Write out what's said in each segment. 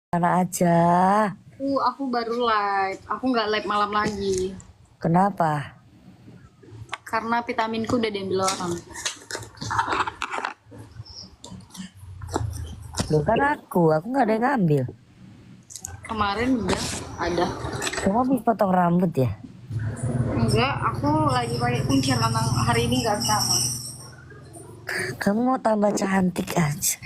Mana aja? Aku baru live. Aku nggak live malam lagi. Kenapa? Karena vitaminku udah diambil orang. Loh kan aku nggak ada yang ngambil. Kemarin udah ada. Kamu habis potong rambut ya? Enggak, aku lagi pakai kuncir karena hari ini nggak sama. Kamu mau tambah cantik aja.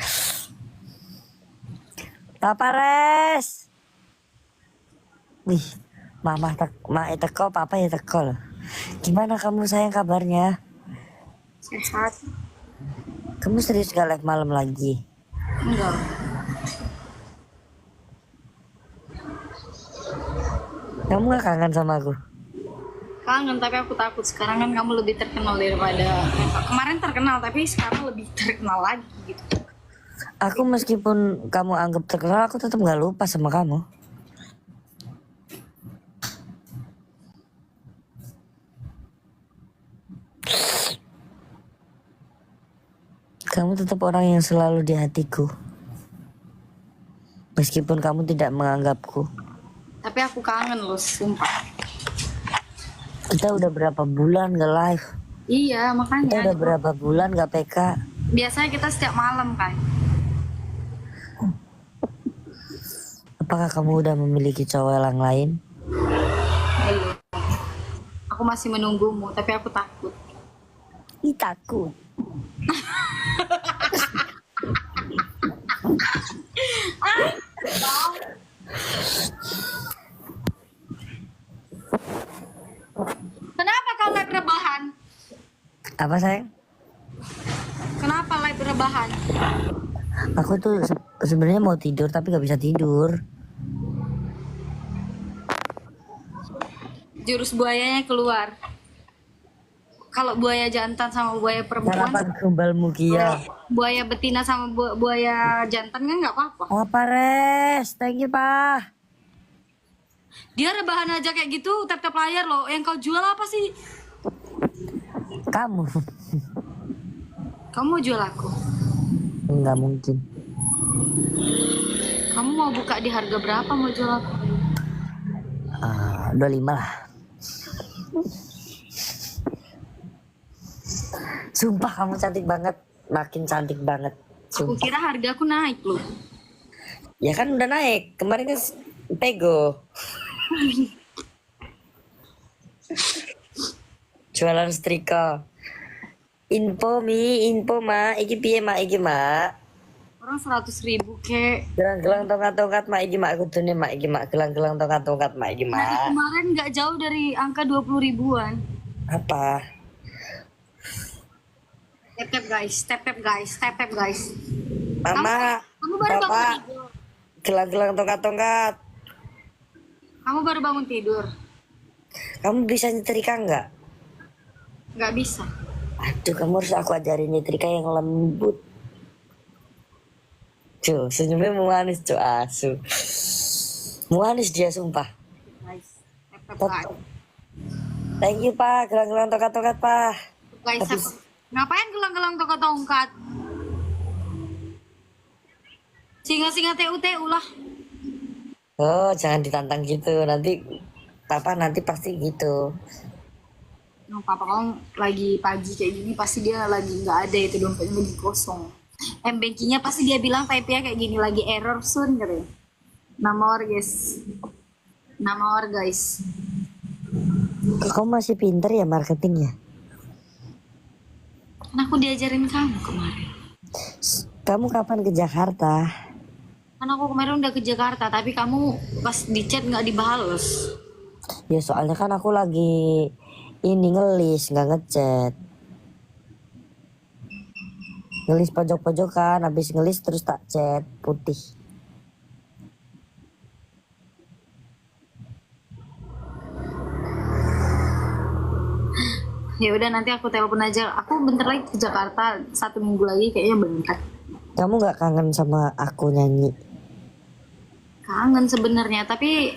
Papa Res. Wih, mama teko, papa ya teko loh. Gimana kamu sayang kabarnya? Sehat? Kamu serius gak live malam lagi? Enggak. Kamu gak kangen sama aku? Kangen, tapi aku takut. Sekarang kan kamu lebih terkenal daripada kemarin terkenal, tapi sekarang lebih terkenal lagi gitu. Aku meskipun kamu anggap terkenal, aku tetap gak lupa sama kamu. Kamu tetap orang yang selalu di hatiku. Meskipun kamu tidak menganggapku. Tapi aku kangen loh, sumpah. Kita udah berapa bulan gak live? Iya, Kita makanya. udah berapa bulan gak PK? Biasanya kita setiap malam kan. Apakah kamu udah memiliki cowok yang lain? Belum. Aku masih menunggumu, tapi aku takut. Ih, takut. Kenapa kau live rebahan? Apa sayang? Kenapa live rebahan? Aku tuh sebenarnya mau tidur tapi gak bisa tidur. Jurus buayanya keluar. Kalau buaya jantan sama buaya perempuan, Sarapan kembal mukia. buaya betina sama buaya jantan kan nggak apa-apa. Apa Res? Thank you Pak. Dia rebahan aja kayak gitu, tap-tap layar loh. Yang kau jual apa sih? Kamu? Kamu mau jual aku? Nggak mungkin. Kamu mau buka di harga berapa mau jual aku? 25 lah. Sumpah kamu cantik banget. Makin cantik banget. Aku Sumpah. kira harga aku naik loh. Ya kan udah naik. Kemarin kan pego. Jualan setrika. Info ma, iki piye ma, iki ma. Orang 100.000 kek. Gelang-gelang tongkat-tongkat ma, iki ma kudune ma, iki ma gelang-gelang tongkat-tongkat ma, iki Dari ma. kemarin nggak jauh dari angka 20 ribuan. Apa? Tap-tap guys, tap-tap guys, tap-tap guys. Mama, Kamu baru bangun Papa, tidur. gelang-gelang tongkat-tongkat. Kamu baru bangun tidur. Kamu bisa nyetrika nggak? Nggak bisa. Aduh, kamu harus aku ajarin nyetrika yang lembut. Cuy, senyumnya manis cuy, asu. Manis dia sumpah. Guys, tap-tap guys. Thank you Pak, gelang-gelang tongkat-tongkat Pak. Guys, Habis- ngapain gelang-gelang tongkat-tongkat? Singa-singa TU-TU lah. Oh, jangan ditantang gitu. Nanti Papa nanti pasti gitu. Nah, papa kamu lagi pagi kayak gini pasti dia lagi nggak ada itu dompetnya lagi kosong. M-bankingnya pasti dia bilang type-nya kayak gini lagi error soon katanya. Nomor guys. Nomor guys. Kamu masih pinter ya marketingnya? Kan aku diajarin kamu kemarin. Kamu kapan ke Jakarta? Kan aku kemarin udah ke Jakarta tapi kamu pas di chat nggak dibales. Ya soalnya kan aku lagi ini ngelis, nggak ngechat. Ngelis pojok-pojokan, habis ngelis terus tak chat putih. Ya udah nanti aku telepon aja. Aku bentar lagi ke Jakarta, 1 minggu lagi kayaknya berangkat. Kamu nggak kangen sama aku nyanyi? Kangen sebenarnya tapi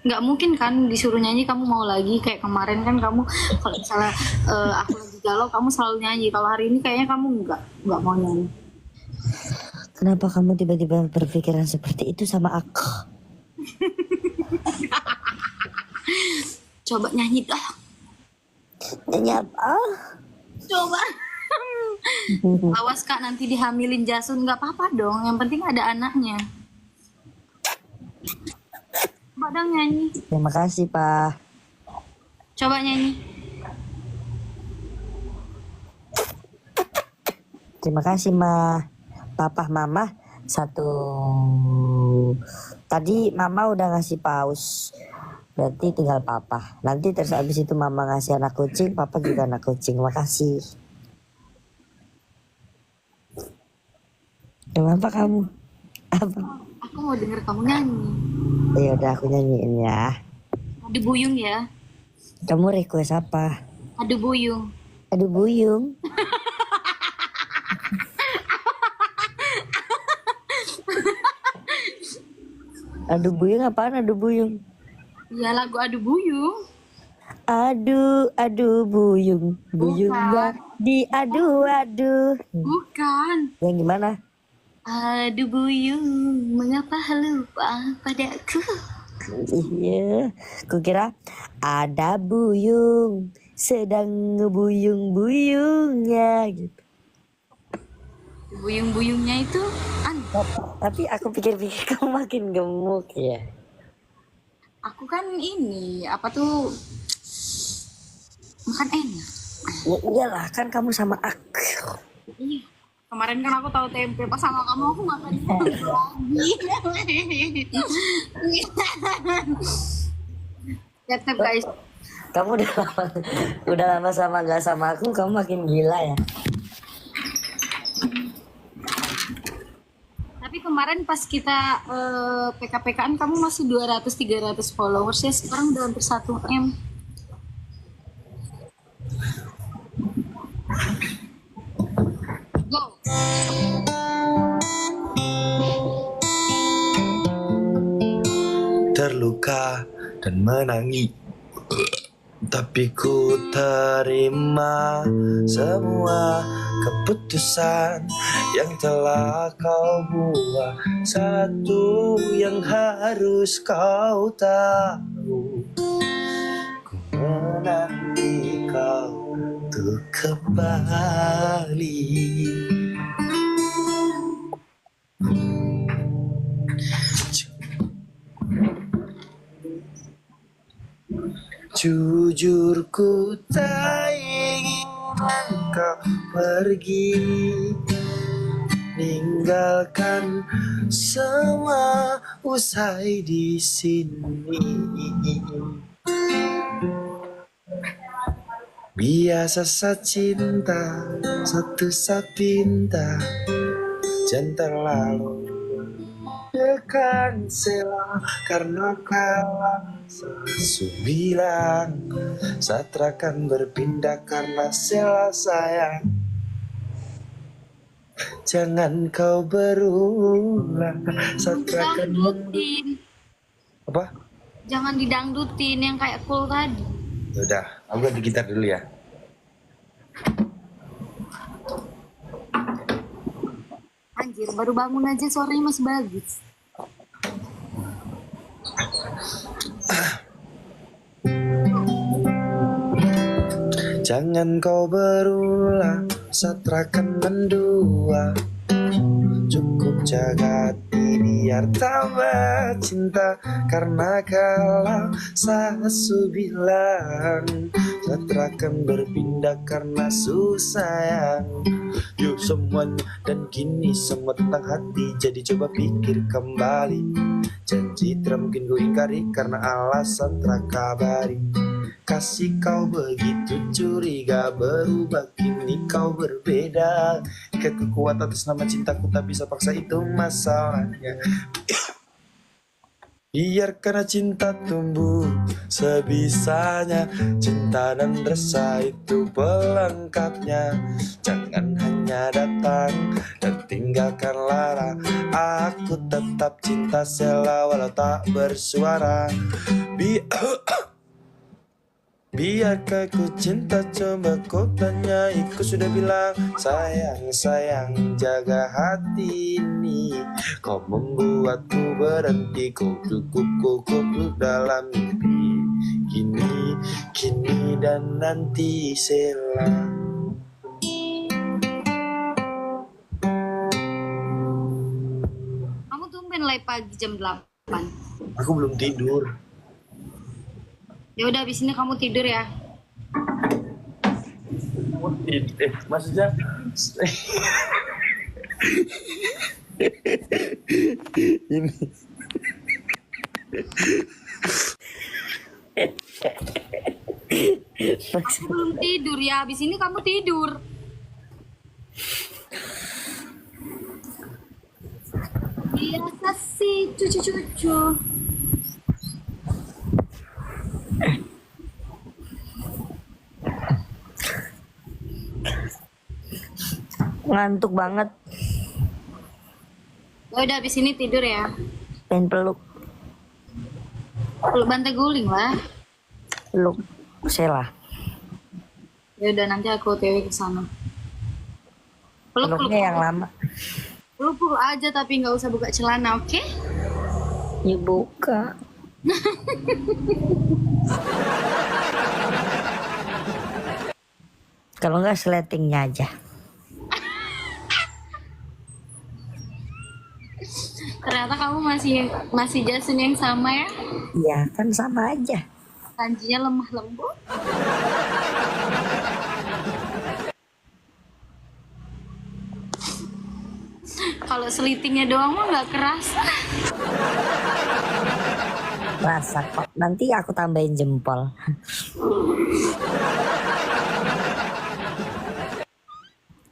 nggak mungkin kan disuruh nyanyi kamu mau lagi kayak kemarin kan kamu kalau misalnya aku lagi galau kamu selalu nyanyi. Kalau hari ini kayaknya kamu nggak mau nyanyi. Kenapa kamu tiba-tiba berpikiran seperti itu sama aku? Coba nyanyi dah. Nyanyi apa? Coba. Awas Kak, nanti dihamilin Jasun. Nggak apa-apa dong, yang penting ada anaknya. Coba dong nyanyi. Terima kasih, Pak. Coba nyanyi. Terima kasih, Ma. Papa, Mama, satu. Tadi Mama udah ngasih paus. Berarti tinggal Papa. Nanti terus habis itu Mama ngasih anak kucing, Papa juga anak kucing. Makasih. Kenapa kamu? Apa? Aku mau denger kamu nyanyi. Ya udah aku nyanyiin ya. Adu buyung ya. Kamu request apa? Adu buyung. Aduh buyung. Aduh buyung apaan aduh buyung? Ya lagu adu buyung. Aduh buyung. Buyungnya diadu-adu. Bukan. Yang gimana? Adu buyung, mengapa lupa padaku? Iya, kukira ada buyung sedang ngebuyung-buyungnya gitu. Buyung-buyungnya itu Tapi aku pikir-pikir kamu makin gemuk ya. aku kan ini apa tuh makan enak. Ya iyalah kan kamu sama aku. Iya. Kemarin kan aku tahu tempe pas sama kamu aku makan lagi. Tetep guys. Kamu udah lama sama gak sama aku, kamu makin gila ya. Tapi kemarin pas kita PK-PKan kamu masih 200-300 followers ya, sekarang udah hampir 1M. Go. Terluka dan menangis, tapi ku terima semua keputusan yang telah kau buat. Satu yang harus kau tahu, ku menanti kau untuk kembali. Jujur ku tak ingin engkau pergi, ninggalkan semua usai di sini. Biasa saat cinta, satu saat pinta, jangan terlalu dekat sela, karena kalah Su bilang saat akan berpindah karena sela sayang. Jangan kau berulang saat akan Dangdutin. apa? Jangan didangdutin yang kayak cool tadi. Udah, aku ganti gitar dulu ya. Anjir, baru bangun aja suaranya masih bagus. Jangan kau berulang saat akan mendua. Cukup jaga hati biar tambah cinta, karena kalau sasu bilang saat akan berpindah karena susah. Yuk semuanya dan kini semua tentang hati, jadi coba pikir kembali. Janji tidak mungkin gue ingkari karena alasan terakabari. Kasih kau begitu curiga, berubah kini kau berbeda. Ikat kekuatan atas nama cintaku tak bisa paksa, itu masalahnya. Biarkan cinta tumbuh sebisanya, cinta dan rasa itu pelengkapnya. Jangan hanya datang dan tinggalkan lara. Aku tetap cinta Sela walau tak bersuara. Biarkah ku cinta, coba kau tanyai. Ku sudah bilang sayang, sayang, jaga hati ini. Kau membuatku berhenti, kau cukup dalam mimpi. Kini, kini dan nanti selang. Kamu tumben live pagi jam 8. Aku belum tidur. Ya udah abis ini kamu tidur ya. Maksudnya ini Aku belum tidur ya, abis ini kamu tidur. Biasa sih cucu-cucu. Ngantuk banget. Ya udah abis ini tidur ya. Pengen peluk. Peluk bantai guling lah. Peluk Sheila. Ya udah nanti aku OTW ke sana. Peluk Peluknya yang lama. peluk aja tapi nggak usah buka celana, oke? Ya buka. Kalau nggak sletingnya aja. Ternyata kamu masih Jason yang sama ya? Iya kan sama aja. Kanjinya lemah lembut. Kalau selitingnya doang mah nggak kerasa. Rasa kok. Nanti aku tambahin jempol.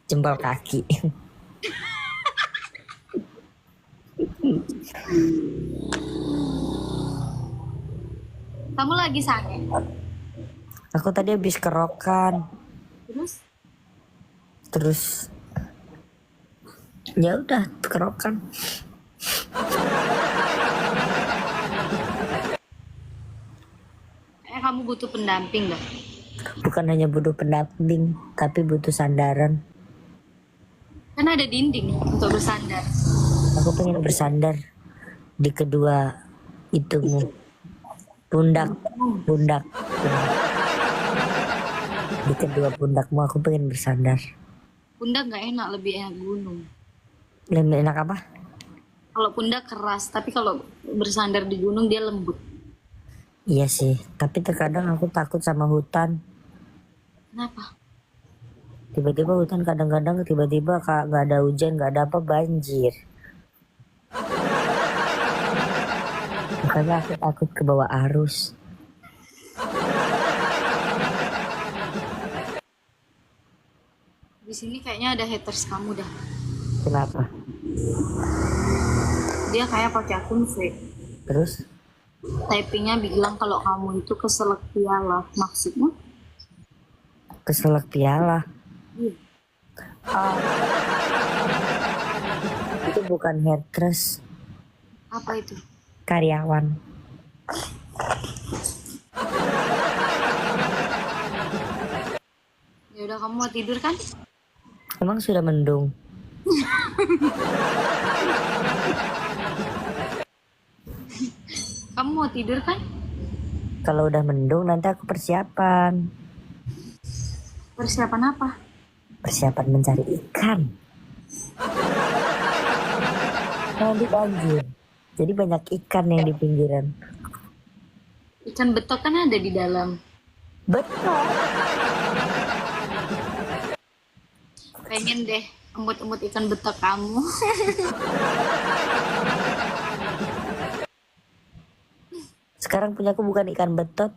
Jempol kaki. Kamu lagi sakit? Aku tadi habis kerokan. Terus ya udah kerokan. Kamu butuh pendamping gak? Bukan hanya butuh pendamping, tapi butuh sandaran. Kan ada dinding untuk bersandar. Aku pengen bersandar di kedua itumu. Pundak. Di kedua pundakmu aku pengen bersandar. Pundak nggak enak, lebih enak gunung. Lebih enak apa? Kalau pundak keras, tapi kalau bersandar di gunung dia lembut. Iya sih, tapi terkadang aku takut sama hutan. Kenapa? Tiba-tiba hutan kadang-kadang tiba-tiba nggak ada hujan, nggak ada apa, banjir. Makanya aku takut ke bawah arus. Di sini kayaknya ada haters kamu dah. Kenapa? Dia kayak pakai akun fake. Terus? Typingnya bilang kalau kamu itu keselak piala. Maksudnya? Keselak piala. Iya. Itu bukan haters, Apa itu? karyawan. Ya udah kamu mau tidur kan? Emang sudah mendung? Kamu mau tidur kan? Kalau udah mendung nanti aku persiapan. Persiapan apa? Persiapan mencari ikan. Nanti banjir. Jadi banyak ikan yang di pinggiran. Ikan betok kan ada di dalam. Betul. Pengen deh embut-embut ikan betok kamu. Sekarang punyaku bukan ikan betot,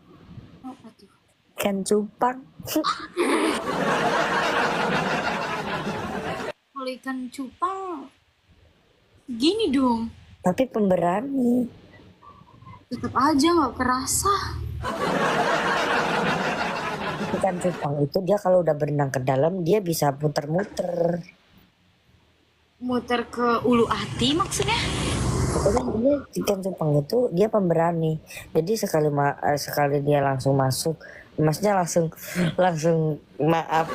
Apa tuh? ikan cupang. Kalau ikan cupang gini dong. Tapi pemberani. Tetap aja nggak kerasa. Ikan cupang itu dia kalau udah berenang ke dalam dia bisa muter-muter. Muter ke ulu hati maksudnya? Pokoknya dia ikan cupang itu dia pemberani. Jadi sekali dia langsung masuk Maksudnya langsung maaf.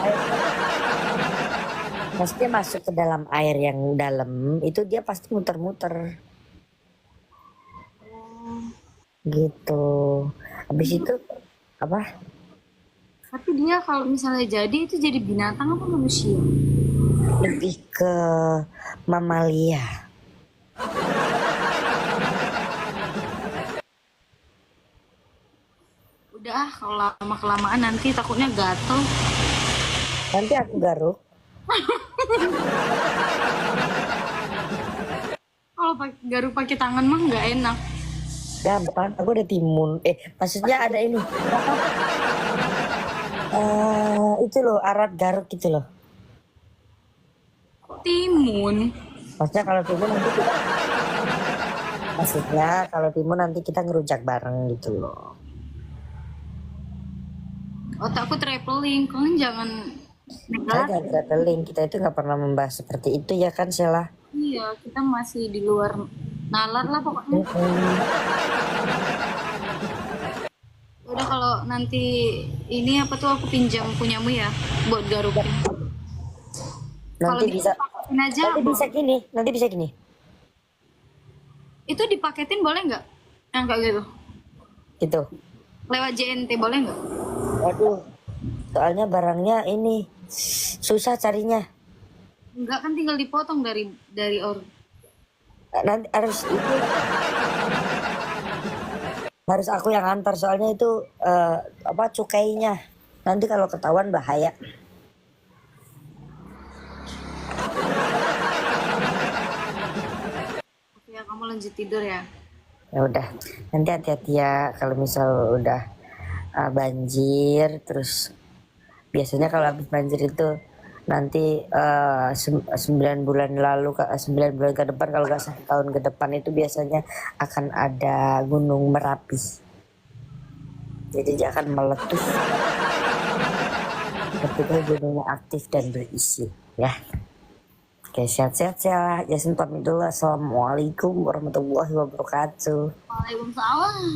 Maksudnya masuk ke dalam air yang dalam itu dia pasti muter-muter gitu. Habis itu apa? Tapi dia kalau misalnya jadi itu jadi binatang apa manusia? Lebih ke mamalia. Udah ah, kalau lama kelamaan nanti takutnya gatel. Nanti aku garuk. Kalau garuk pakai tangan mah nggak enak. Gampang, aku ada timun. Maksudnya ada ini. Itu loh, arat garuk gitu loh. Timun. Maksudnya kalau timun nanti kita, maksudnya kalau timun nanti kita ngerujak bareng gitu loh. Otakku traveling, kalian jangan Kita jangan traveling, kita itu nggak pernah membahas seperti itu ya kan Sheila? Iya, kita masih di luar nalar lah pokoknya. Udah kalau nanti ini apa tuh aku pinjam punyamu ya buat garukin. Kalau Nanti bisa bisa, paketin aja. nanti bisa gini. Itu dipaketin boleh nggak? Yang kayak gitu. Gitu. Lewat JNT boleh nggak? Waduh, soalnya barangnya ini susah carinya. Enggak kan tinggal dipotong dari Nanti harus aku yang antar soalnya itu apa cukainya. Nanti kalau ketahuan bahaya. Ya kamu lanjut tidur ya. Ya udah, nanti hati-hati ya kalau misal udah banjir. Terus biasanya kalau habis banjir itu nanti 9 bulan lalu 9 bulan ke depan kalau nggak 1 tahun ke depan itu biasanya akan ada gunung Merapi, jadi dia akan meletus ketika gunungnya aktif dan berisi ya. Oke, sehat-sehat ya. Yasin pamit dulu. Assalamualaikum warahmatullahi wabarakatuh. Waalaikumsalam.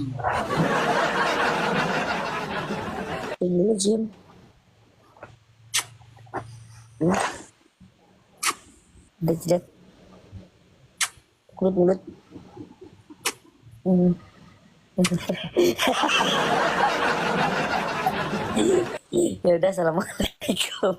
Ini Jim. Udah tidak mulut. Ya udah, assalamualaikum.